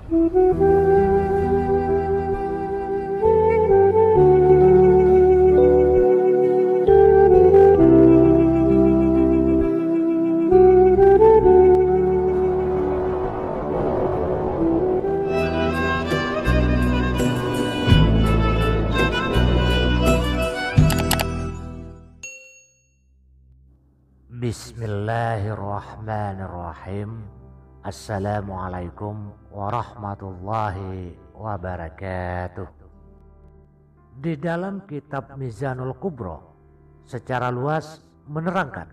Bismillahirrahmanirrahim. Assalamualaikum warahmatullahi wabarakatuh. Di dalam kitab Mizanul Kubro secara luas menerangkan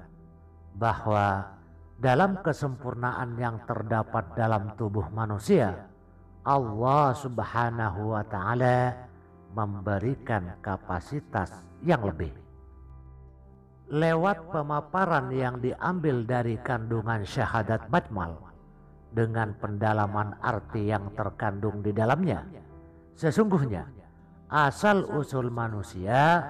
bahwa dalam kesempurnaan yang terdapat dalam tubuh manusia, Allah Subhanahu wa Ta'ala memberikan kapasitas yang lebih. Lewat pemaparan yang diambil dari kandungan syahadat Majmal dengan pendalaman arti yang terkandung di dalamnya, sesungguhnya asal usul manusia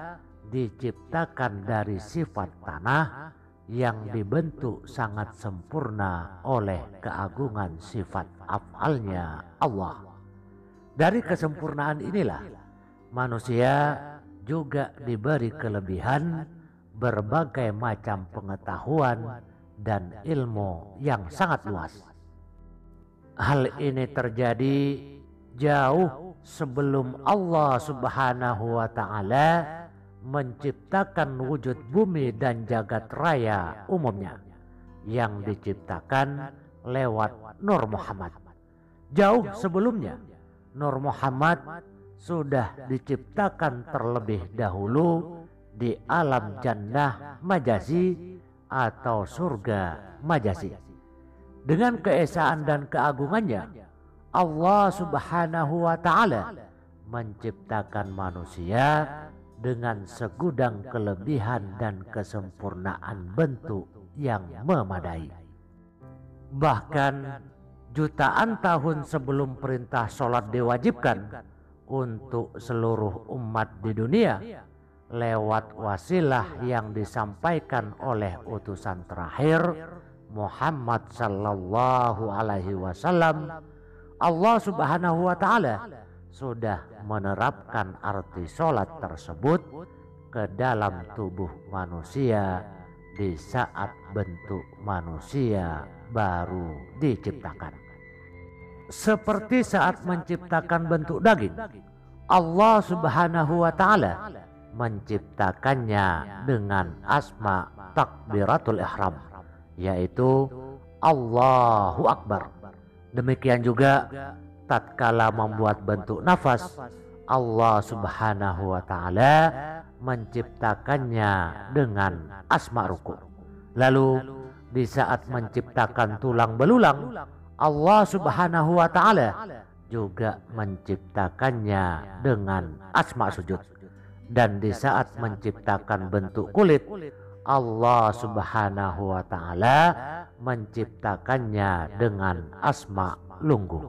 diciptakan dari sifat tanah yang dibentuk sangat sempurna oleh keagungan sifat af'alnya Allah. Dari kesempurnaan inilah manusia juga diberi kelebihan berbagai macam pengetahuan dan ilmu yang sangat luas. Hal ini terjadi jauh sebelum Allah Subhanahu wa Ta'ala menciptakan wujud bumi dan jagat raya umumnya yang diciptakan lewat Nur Muhammad. Jauh sebelumnya Nur Muhammad sudah diciptakan terlebih dahulu di alam jannah majazi atau surga majazi. Dengan keesaan dan keagungannya, Allah Subhanahu wa Ta'ala menciptakan manusia dengan segudang kelebihan dan kesempurnaan bentuk yang memadai. Bahkan jutaan tahun sebelum perintah sholat diwajibkan untuk seluruh umat di dunia, lewat wasilah yang disampaikan oleh utusan terakhir Muhammad sallallahu alaihi wasallam, Allah Subhanahu wa Ta'ala sudah menerapkan arti sholat tersebut ke dalam tubuh manusia di saat bentuk manusia baru diciptakan. Seperti saat menciptakan bentuk daging, Allah Subhanahu wa Ta'ala menciptakannya dengan asma takbiratul ihram, yaitu Allahu Akbar. Demikian juga tatkala membuat bentuk nafas, Allah Subhanahu wa Ta'ala menciptakannya dengan asma ruku. Lalu di saat menciptakan tulang belulang, Allah Subhanahu wa Ta'ala juga menciptakannya dengan asma sujud. Dan di saat menciptakan bentuk kulit, Allah Subhanahu wa Ta'ala menciptakannya dengan asma lunggu.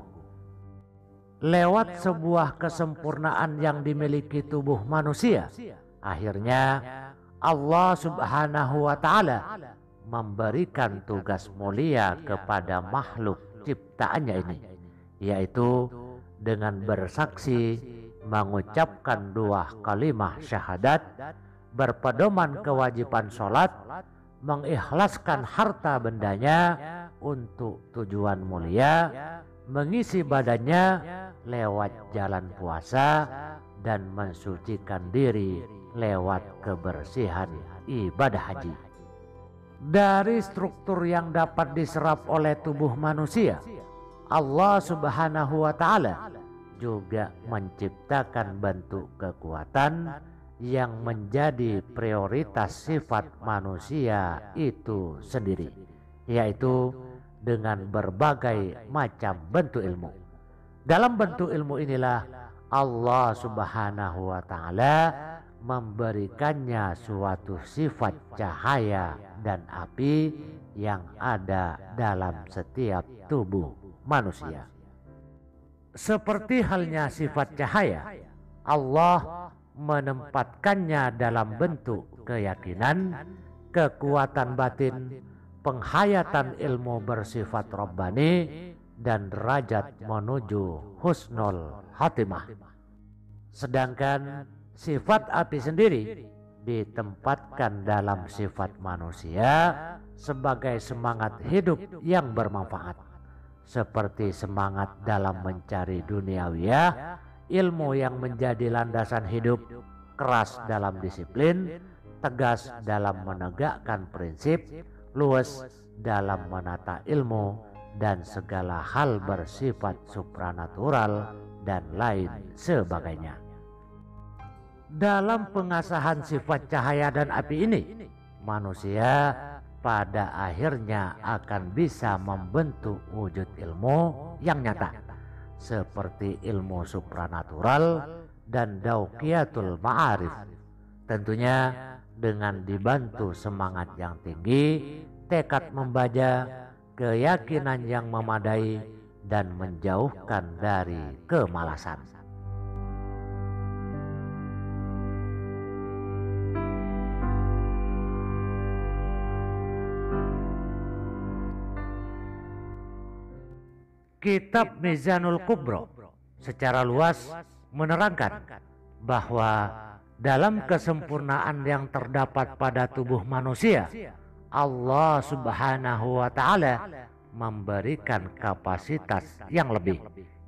Lewat sebuah kesempurnaan yang dimiliki tubuh manusia, akhirnya Allah Subhanahu wa Ta'ala memberikan tugas mulia kepada makhluk ciptaannya ini, yaitu dengan bersaksi mengucapkan dua kalimah syahadat, berpedoman kewajiban sholat, mengikhlaskan harta bendanya untuk tujuan mulia, mengisi badannya lewat jalan puasa, dan mensucikan diri lewat kebersihan ibadah haji. Dari struktur yang dapat diserap oleh tubuh manusia, Allah Subhanahu wa Ta'ala juga menciptakan bentuk kekuatan yang menjadi prioritas sifat manusia itu sendiri, yaitu dengan berbagai macam bentuk ilmu. Dalam bentuk ilmu inilah Allah Subhanahu wa Ta'ala memberikannya suatu sifat cahaya dan api yang ada dalam setiap tubuh manusia. Seperti halnya sifat cahaya, Allah menempatkannya dalam bentuk keyakinan, kekuatan batin, penghayatan ilmu bersifat Rabbani, dan derajat menuju husnul khatimah. Sedangkan sifat api sendiri ditempatkan dalam sifat manusia sebagai semangat hidup yang bermanfaat, seperti semangat dalam mencari duniawiyah, ilmu yang menjadi landasan hidup, keras dalam disiplin, tegas dalam menegakkan prinsip, luwes dalam menata ilmu, dan segala hal bersifat supranatural dan lain sebagainya. Dalam pengasahan sifat cahaya dan api ini, manusia pada akhirnya akan bisa membentuk wujud ilmu yang nyata, seperti ilmu supranatural dan dauqiyatul ma'arif. Tentunya dengan dibantu semangat yang tinggi, tekad membaca, keyakinan yang memadai, dan menjauhkan dari kemalasan. Kitab Mizanul Kubro secara luas menerangkan bahwa dalam kesempurnaan yang terdapat pada tubuh manusia, Allah Subhanahu wa Ta'ala memberikan kapasitas yang lebih,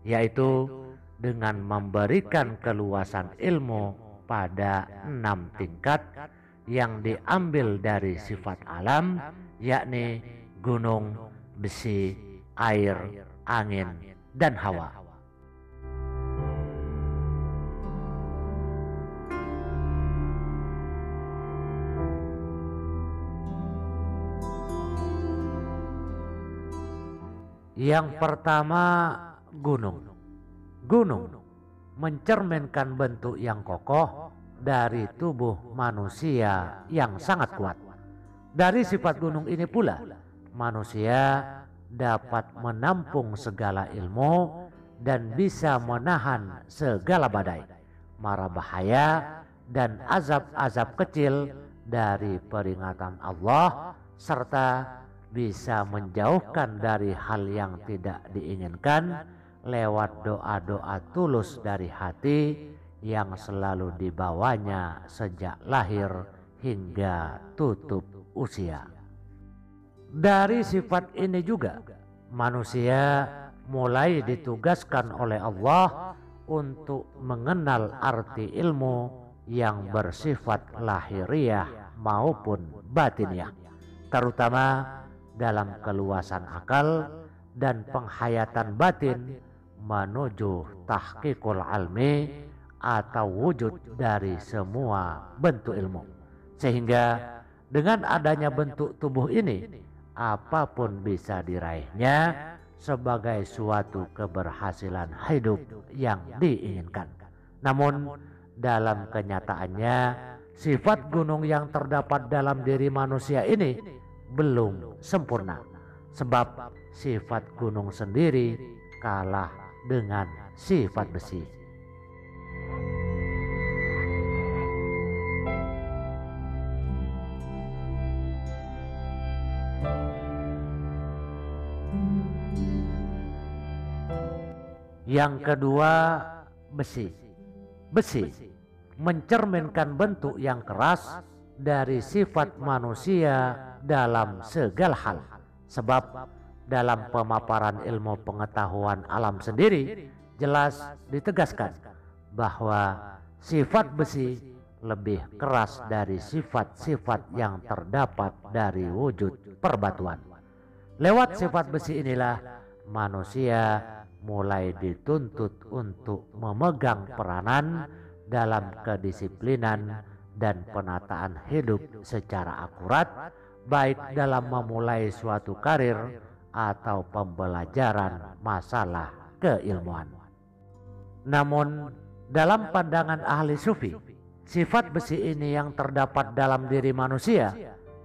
yaitu dengan memberikan keluasan ilmu pada 6 tingkat yang diambil dari sifat alam, yakni gunung, besi, air, angin, dan hawa. Yang pertama, gunung. Gunung mencerminkan bentuk yang kokoh dari tubuh manusia yang sangat kuat. Dari sifat gunung ini pula, manusia dapat menampung segala ilmu dan bisa menahan segala badai, mara bahaya, dan azab-azab kecil dari peringatan Allah, serta bisa menjauhkan dari hal yang tidak diinginkan lewat doa-doa tulus dari hati yang selalu dibawanya sejak lahir hingga tutup usia. Dari sifat ini juga manusia mulai ditugaskan oleh Allah untuk mengenal arti ilmu yang bersifat lahiriah maupun batiniah, terutama dalam keluasan akal dan penghayatan batin menuju tahqiqul almi atau wujud dari semua bentuk ilmu. Sehingga dengan adanya bentuk tubuh ini, apapun bisa diraihnya sebagai suatu keberhasilan hidup yang diinginkan. Namun dalam kenyataannya, sifat gunung yang terdapat dalam diri manusia ini belum sempurna, sebab sifat gunung sendiri kalah dengan sifat besi. Yang kedua, besi. Besi mencerminkan bentuk yang keras dari sifat manusia dalam segala hal. Sebab dalam pemaparan ilmu pengetahuan alam sendiri jelas ditegaskan bahwa sifat besi lebih keras dari sifat-sifat yang terdapat dari wujud perbatuan. Lewat sifat besi inilah manusia mulai dituntut untuk memegang peranan dalam kedisiplinan dan penataan hidup secara akurat, baik dalam memulai suatu karir atau pembelajaran masalah keilmuan. Namun dalam pandangan ahli sufi, sifat besi ini yang terdapat dalam diri manusia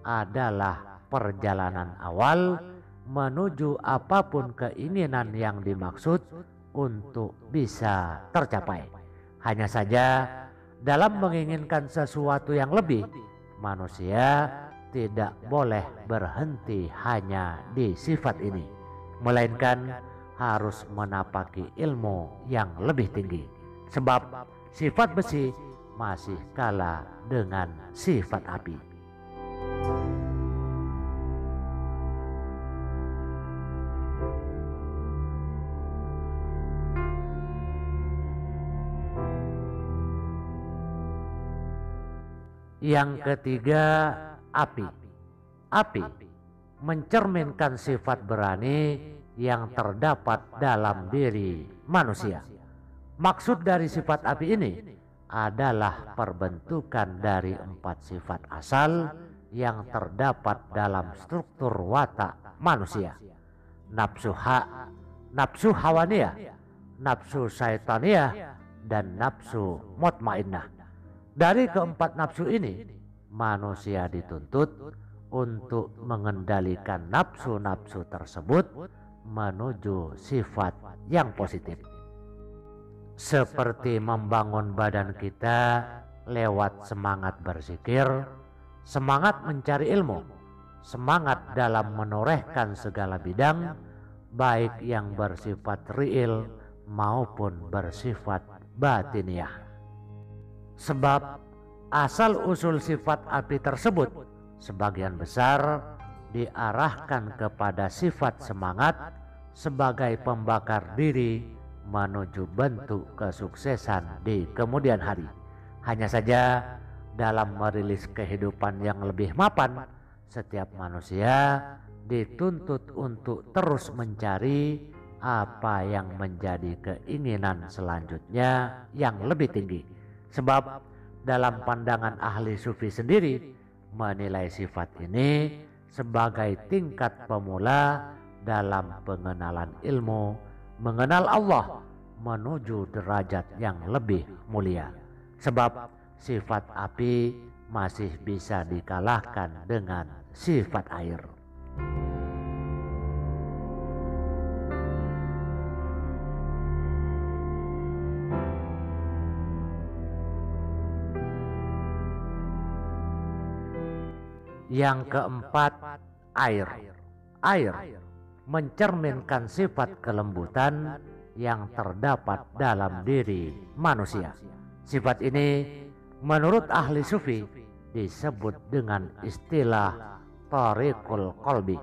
adalah perjalanan awal menuju apapun keinginan yang dimaksud untuk bisa tercapai. Hanya saja dalam menginginkan sesuatu yang lebih, manusia tidak boleh berhenti hanya di sifat ini, melainkan harus menapaki ilmu yang lebih tinggi. Sebab sifat besi masih kalah dengan sifat api. Yang ketiga, api. Api mencerminkan sifat berani yang terdapat dalam diri manusia. Maksud dari sifat api ini adalah perbentukan dari 4 sifat asal yang terdapat dalam struktur watak manusia. Nafsu nafsu hawaniyah, nafsu syaitaniyah, dan nafsu mutmainnah. Dari keempat nafsu ini, manusia dituntut untuk mengendalikan nafsu-nafsu tersebut menuju sifat yang positif. Seperti membangun badan kita lewat semangat berzikir, semangat mencari ilmu, semangat dalam menorehkan segala bidang, baik yang bersifat real maupun bersifat batiniah. Sebab asal usul sifat api tersebut sebagian besar diarahkan kepada sifat semangat sebagai pembakar diri menuju bentuk kesuksesan di kemudian hari. Hanya saja dalam merilis kehidupan yang lebih mapan, setiap manusia dituntut untuk terus mencari apa yang menjadi keinginan selanjutnya yang lebih tinggi. Sebab dalam pandangan ahli sufi sendiri menilai sifat ini sebagai tingkat pemula dalam pengenalan ilmu, mengenal Allah menuju derajat yang lebih mulia. Sebab sifat api masih bisa dikalahkan dengan sifat air. Yang keempat, air. Air mencerminkan sifat kelembutan yang terdapat dalam diri manusia. Sifat ini menurut ahli sufi disebut dengan istilah tariqul qalbi,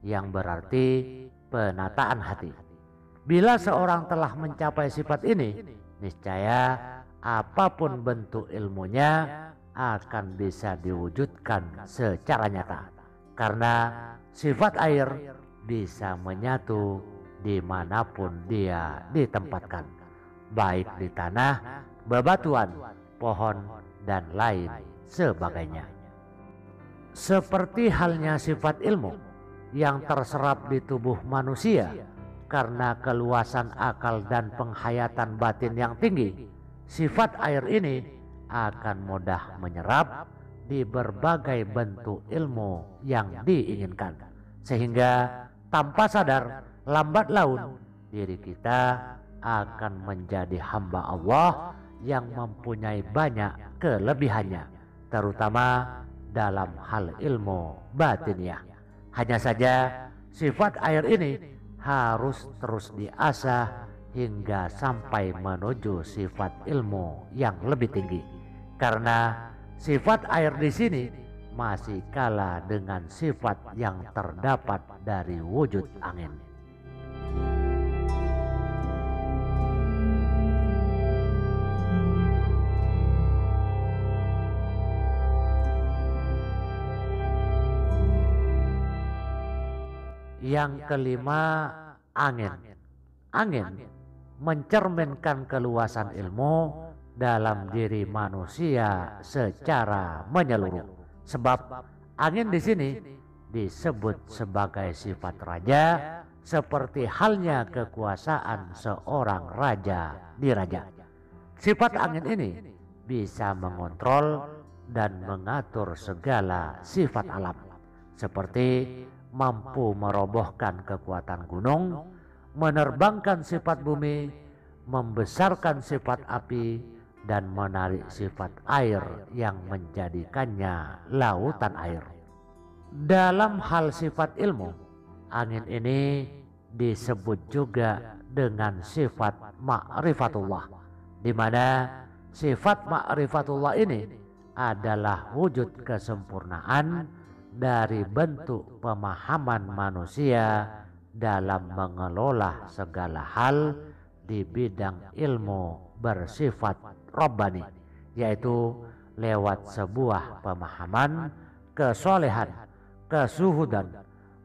yang berarti penataan hati. Bila seorang telah mencapai sifat ini, niscaya apapun bentuk ilmunya akan bisa diwujudkan secara nyata, karena sifat air bisa menyatu dimanapun dia ditempatkan, baik di tanah, bebatuan, pohon, dan lain sebagainya. Seperti halnya sifat ilmu yang terserap di tubuh manusia karena keluasan akal dan penghayatan batin yang tinggi, sifat air ini akan mudah menyerap di berbagai bentuk ilmu yang diinginkan, sehingga tanpa sadar lambat laun diri kita akan menjadi hamba Allah yang mempunyai banyak kelebihannya, terutama dalam hal ilmu batiniah. Hanya saja sifat air ini harus terus diasah hingga sampai menuju sifat ilmu yang lebih tinggi. Karena sifat air di sini masih kalah dengan sifat yang terdapat dari wujud angin. Yang kelima, angin. Angin mencerminkan keluasan ilmu dalam diri manusia secara menyeluruh. Sebab angin di sini disebut sebagai sifat raja, seperti halnya kekuasaan seorang raja di raja. Sifat angin ini bisa mengontrol dan mengatur segala sifat alam, seperti mampu merobohkan kekuatan gunung, menerbangkan sifat bumi, membesarkan sifat api, dan menarik sifat air yang menjadikannya lautan air. Dalam hal sifat ilmu, angin ini disebut juga dengan sifat ma'rifatullah, di mana sifat ma'rifatullah ini adalah wujud kesempurnaan dari bentuk pemahaman manusia dalam mengelola segala hal di bidang ilmu bersifat Rabbani, yaitu lewat sebuah pemahaman kesolehan, kesuhudan,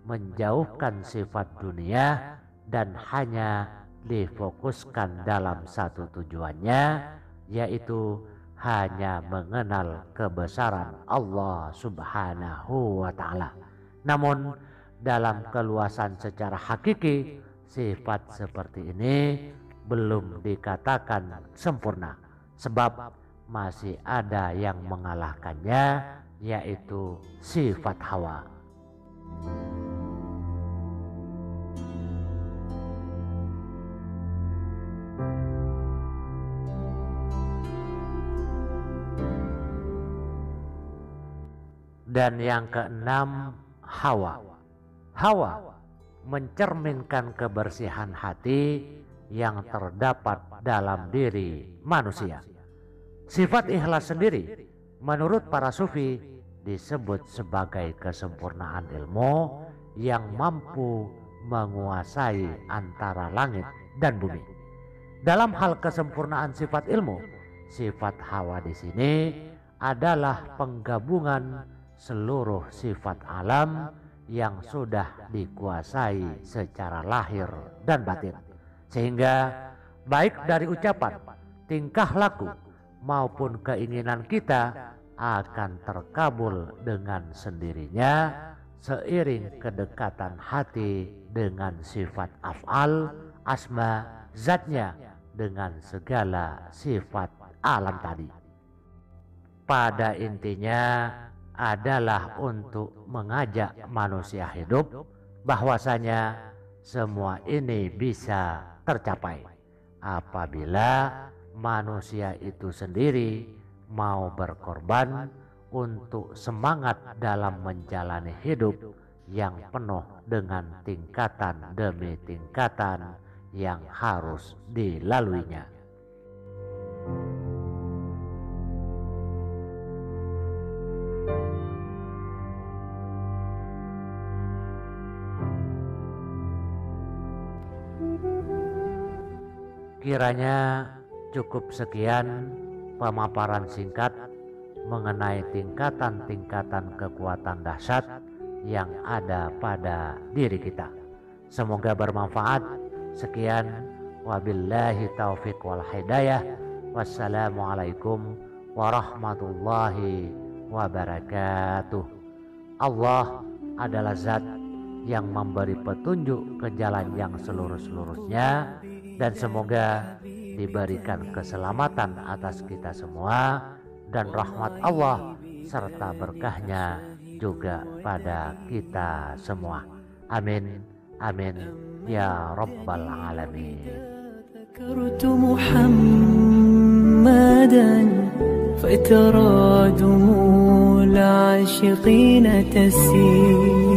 menjauhkan sifat dunia dan hanya difokuskan dalam satu tujuannya, yaitu hanya mengenal kebesaran Allah Subhanahu wa Ta'ala. Namun dalam keluasan secara hakiki, sifat seperti ini belum dikatakan sempurna, sebab masih ada yang mengalahkannya, yaitu sifat hawa. Dan yang keenam, hawa. Hawa mencerminkan kebersihan hati yang terdapat dalam diri manusia. Sifat ikhlas sendiri menurut para sufi disebut sebagai kesempurnaan ilmu yang mampu menguasai antara langit dan bumi. Dalam hal kesempurnaan sifat ilmu, sifat hawa di sini adalah penggabungan seluruh sifat alam yang sudah dikuasai secara lahir dan batin, sehingga baik dari ucapan, tingkah laku maupun keinginan kita akan terkabul dengan sendirinya seiring kedekatan hati dengan sifat af'al, asma, zatnya dengan segala sifat alam tadi. Pada intinya adalah untuk mengajak manusia hidup bahwasanya semua ini bisa tercapai apabila manusia itu sendiri mau berkorban untuk semangat dalam menjalani hidup yang penuh dengan tingkatan demi tingkatan yang harus dilaluinya. Kiranya cukup sekian pemaparan singkat mengenai tingkatan-tingkatan kekuatan dahsyat yang ada pada diri kita. Semoga bermanfaat. Sekian, wabillahi taufiq wal hidayah. Wassalamualaikum warahmatullahi wabarakatuh. Allah adalah zat yang memberi petunjuk ke jalan yang seluruh-seluruhnya, dan semoga diberikan keselamatan atas kita semua dan rahmat Allah serta berkahnya juga pada kita semua. Amin, amin ya rabbal alamin. ذكرت محمدا فترى دموع العاشقين تسيل